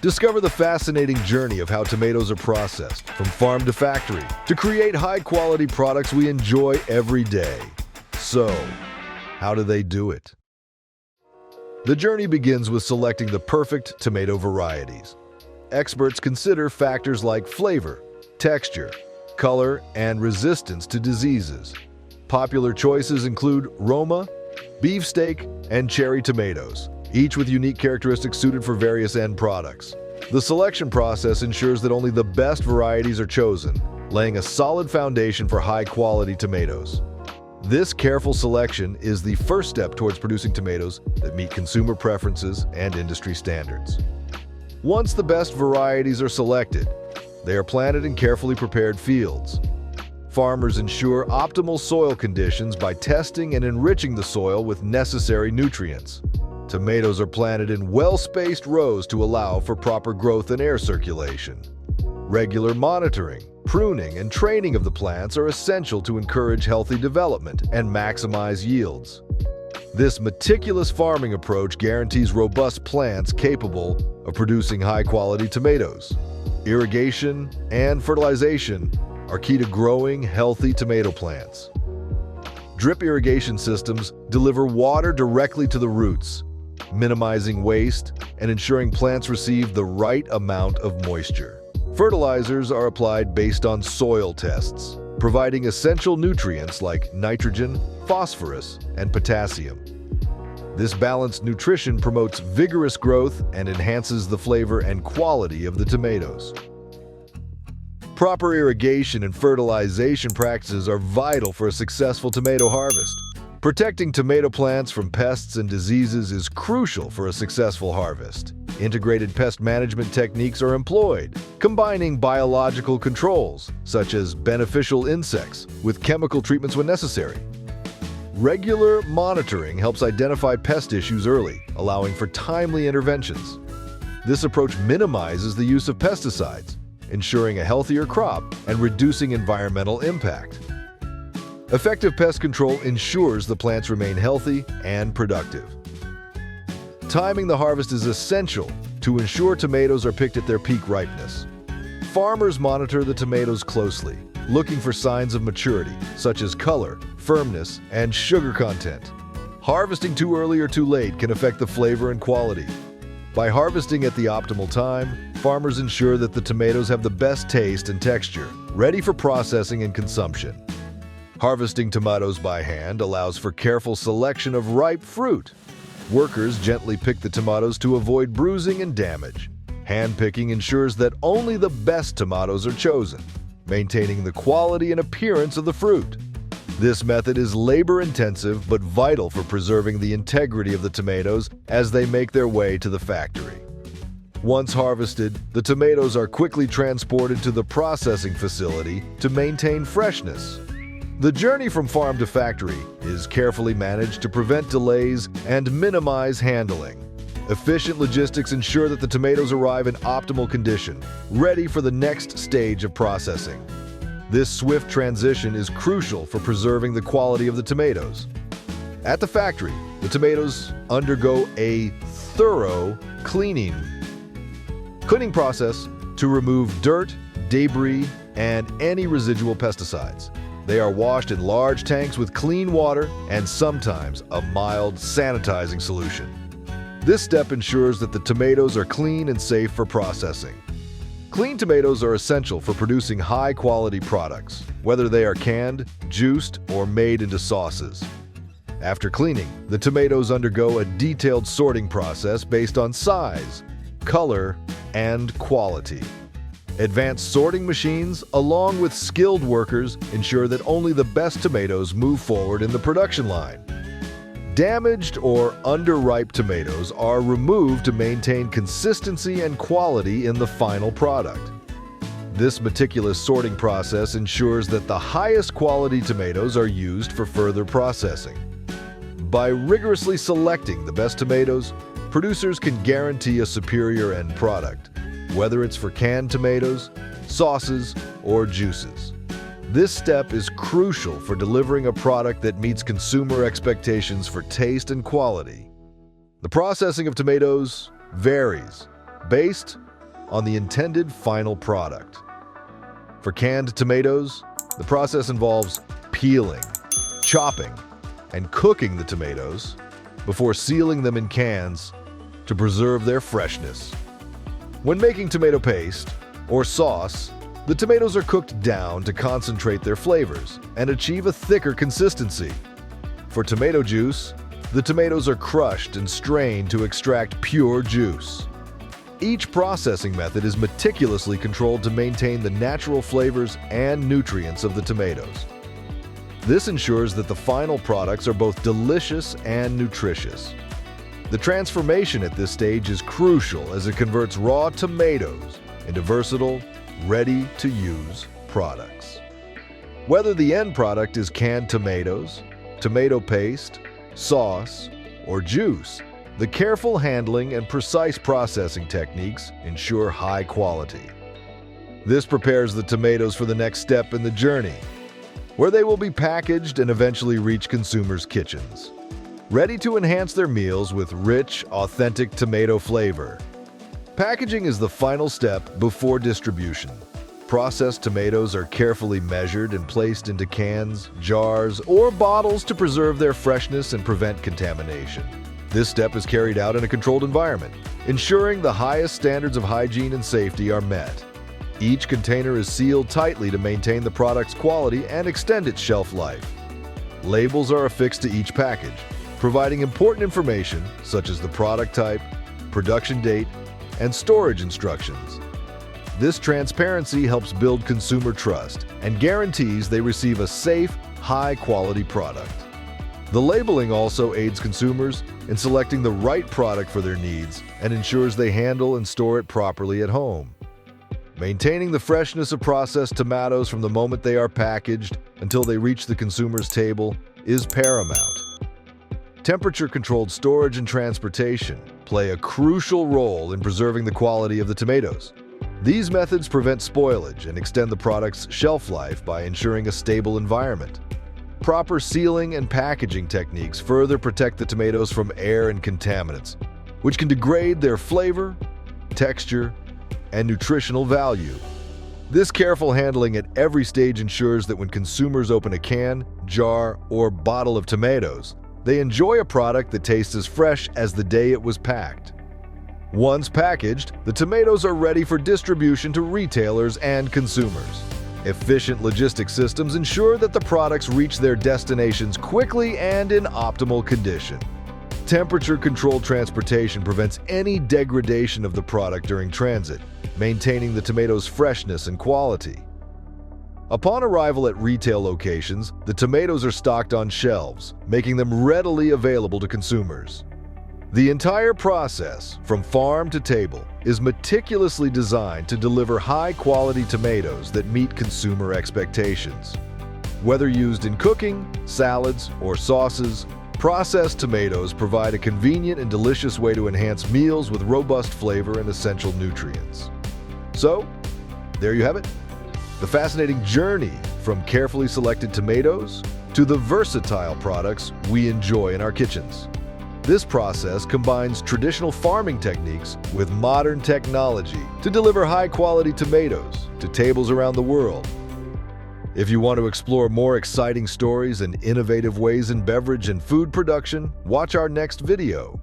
Discover the fascinating journey of how tomatoes are processed, from farm to factory, to create high-quality products we enjoy every day. So, how do they do it? The journey begins with selecting the perfect tomato varieties. Experts consider factors like flavor, texture, color, and resistance to diseases. Popular choices include Roma, Beefsteak, and cherry tomatoes, each with unique characteristics suited for various end products. The selection process ensures that only the best varieties are chosen, laying a solid foundation for high-quality tomatoes. This careful selection is the first step towards producing tomatoes that meet consumer preferences and industry standards. Once the best varieties are selected, they are planted in carefully prepared fields. Farmers ensure optimal soil conditions by testing and enriching the soil with necessary nutrients. Tomatoes are planted in well-spaced rows to allow for proper growth and air circulation. Regular monitoring, pruning, and training of the plants are essential to encourage healthy development and maximize yields. This meticulous farming approach guarantees robust plants capable of producing high-quality tomatoes. Irrigation and fertilization are key to growing healthy tomato plants. Drip irrigation systems deliver water directly to the roots, minimizing waste and ensuring plants receive the right amount of moisture. Fertilizers are applied based on soil tests, providing essential nutrients like nitrogen, phosphorus, and potassium. This balanced nutrition promotes vigorous growth and enhances the flavor and quality of the tomatoes. Proper irrigation and fertilization practices are vital for a successful tomato harvest. Protecting tomato plants from pests and diseases is crucial for a successful harvest. Integrated pest management techniques are employed, combining biological controls, such as beneficial insects, with chemical treatments when necessary. Regular monitoring helps identify pest issues early, allowing for timely interventions. This approach minimizes the use of pesticides, ensuring a healthier crop and reducing environmental impact. Effective pest control ensures the plants remain healthy and productive. Timing the harvest is essential to ensure tomatoes are picked at their peak ripeness. Farmers monitor the tomatoes closely, looking for signs of maturity, such as color, firmness, and sugar content. Harvesting too early or too late can affect the flavor and quality. By harvesting at the optimal time, farmers ensure that the tomatoes have the best taste and texture, ready for processing and consumption. Harvesting tomatoes by hand allows for careful selection of ripe fruit. Workers gently pick the tomatoes to avoid bruising and damage. Hand-picking ensures that only the best tomatoes are chosen, maintaining the quality and appearance of the fruit. This method is labor-intensive but vital for preserving the integrity of the tomatoes as they make their way to the factory. Once harvested, the tomatoes are quickly transported to the processing facility to maintain freshness. The journey from farm to factory is carefully managed to prevent delays and minimize handling. Efficient logistics ensure that the tomatoes arrive in optimal condition, ready for the next stage of processing. This swift transition is crucial for preserving the quality of the tomatoes. At the factory, the tomatoes undergo a thorough cleaning process to remove dirt, debris, and any residual pesticides. They are washed in large tanks with clean water and sometimes a mild sanitizing solution. This step ensures that the tomatoes are clean and safe for processing. Clean tomatoes are essential for producing high-quality products, whether they are canned, juiced, or made into sauces. After cleaning, the tomatoes undergo a detailed sorting process based on size, color, and quality. Advanced sorting machines, along with skilled workers, ensure that only the best tomatoes move forward in the production line. Damaged or underripe tomatoes are removed to maintain consistency and quality in the final product. This meticulous sorting process ensures that the highest quality tomatoes are used for further processing. By rigorously selecting the best tomatoes, producers can guarantee a superior end product, whether it's for canned tomatoes, sauces, or juices. This step is crucial for delivering a product that meets consumer expectations for taste and quality. The processing of tomatoes varies based on the intended final product. For canned tomatoes, the process involves peeling, chopping, and cooking the tomatoes before sealing them in cans to preserve their freshness. When making tomato paste or sauce, the tomatoes are cooked down to concentrate their flavors and achieve a thicker consistency. For tomato juice, the tomatoes are crushed and strained to extract pure juice. Each processing method is meticulously controlled to maintain the natural flavors and nutrients of the tomatoes. This ensures that the final products are both delicious and nutritious. The transformation at this stage is crucial as it converts raw tomatoes into versatile, ready-to-use products. Whether the end product is canned tomatoes, tomato paste, sauce, or juice, the careful handling and precise processing techniques ensure high quality. This prepares the tomatoes for the next step in the journey, where they will be packaged and eventually reach consumers' kitchens, ready to enhance their meals with rich, authentic tomato flavor. Packaging is the final step before distribution. Processed tomatoes are carefully measured and placed into cans, jars, or bottles to preserve their freshness and prevent contamination. This step is carried out in a controlled environment, ensuring the highest standards of hygiene and safety are met. Each container is sealed tightly to maintain the product's quality and extend its shelf life. Labels are affixed to each package, providing important information such as the product type, production date, and storage instructions. This transparency helps build consumer trust and guarantees they receive a safe, high-quality product. The labeling also aids consumers in selecting the right product for their needs and ensures they handle and store it properly at home. Maintaining the freshness of processed tomatoes from the moment they are packaged until they reach the consumer's table is paramount. Temperature-controlled storage and transportation play a crucial role in preserving the quality of the tomatoes. These methods prevent spoilage and extend the product's shelf life by ensuring a stable environment. Proper sealing and packaging techniques further protect the tomatoes from air and contaminants, which can degrade their flavor, texture, and nutritional value. This careful handling at every stage ensures that when consumers open a can, jar, or bottle of tomatoes, they enjoy a product that tastes as fresh as the day it was packed. Once packaged, the tomatoes are ready for distribution to retailers and consumers. Efficient logistics systems ensure that the products reach their destinations quickly and in optimal condition. Temperature-controlled transportation prevents any degradation of the product during transit, maintaining the tomatoes' freshness and quality. Upon arrival at retail locations, the tomatoes are stocked on shelves, making them readily available to consumers. The entire process, from farm to table, is meticulously designed to deliver high-quality tomatoes that meet consumer expectations. Whether used in cooking, salads, or sauces, processed tomatoes provide a convenient and delicious way to enhance meals with robust flavor and essential nutrients. So, there you have it. The fascinating journey from carefully selected tomatoes to the versatile products we enjoy in our kitchens. This process combines traditional farming techniques with modern technology to deliver high-quality tomatoes to tables around the world. If you want to explore more exciting stories and innovative ways in beverage and food production, watch our next video.